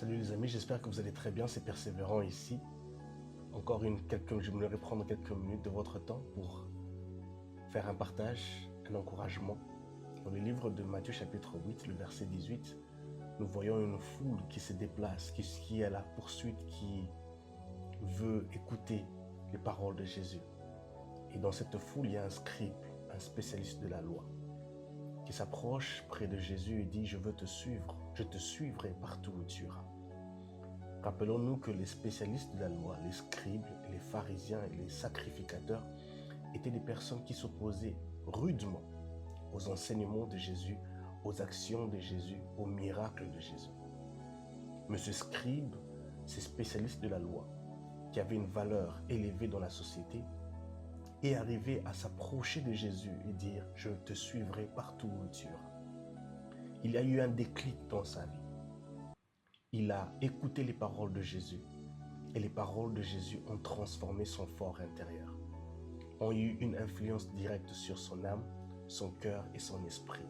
Salut les amis, j'espère que vous allez très bien, c'est Persévérant ici. Je voudrais prendre quelques minutes de votre temps pour faire un partage, un encouragement. Dans le livre de Matthieu chapitre 8, le verset 18, nous voyons une foule qui se déplace, qui est à la poursuite, qui veut écouter les paroles de Jésus. Et dans cette foule, il y a un scribe, un spécialiste de la loi, qui s'approche près de Jésus et dit « Je veux te suivre, je te suivrai partout où tu iras ». Rappelons-nous que les spécialistes de la loi, les scribes, les pharisiens et les sacrificateurs étaient des personnes qui s'opposaient rudement aux enseignements de Jésus, aux actions de Jésus, aux miracles de Jésus. Mais ce scribe, ces spécialistes de la loi, qui avaient une valeur élevée dans la société, est arrivé à s'approcher de Jésus et dire « Je te suivrai partout où tu iras ». Il y a eu un déclic dans sa vie. Il a écouté les paroles de Jésus et les paroles de Jésus ont transformé son fort intérieur, ont eu une influence directe sur son âme, son cœur et son esprit.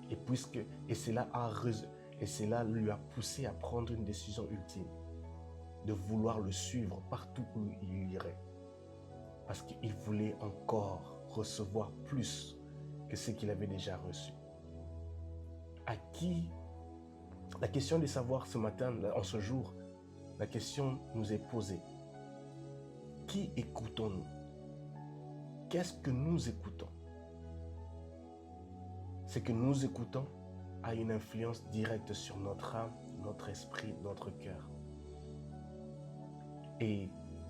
Et cela lui a poussé à prendre une décision ultime, de vouloir le suivre partout où il irait, parce qu'il voulait encore recevoir plus que ce qu'il avait déjà reçu. La question de savoir ce matin, en ce jour, la question nous est posée. Qui écoutons-nous? Qu'est-ce que nous écoutons? Ce que nous écoutons a une influence directe sur notre âme, notre esprit, notre cœur. Et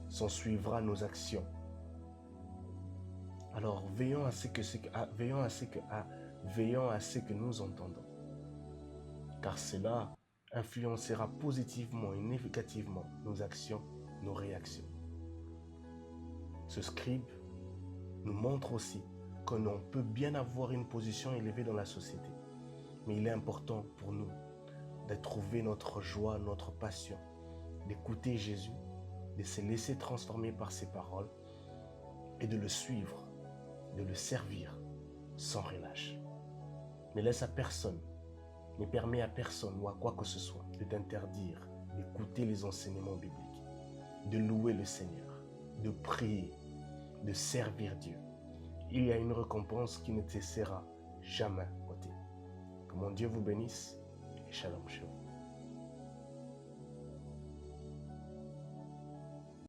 s'en suivra nos actions. Alors veillons à ce que nous entendons. Car cela influencera positivement et négativement nos actions, nos réactions. Ce scribe nous montre aussi que l'on peut bien avoir une position élevée dans la société, mais il est important pour nous de trouver notre joie, notre passion, d'écouter Jésus, de se laisser transformer par ses paroles et de le suivre, de le servir sans relâche. Ne laisse à personne, ne permet à personne ou à quoi que ce soit de t'interdire d'écouter les enseignements bibliques, de louer le Seigneur, de prier, de servir Dieu. Il y a une récompense qui ne te sera jamais ôtée. Que mon Dieu vous bénisse et shalom chez vous.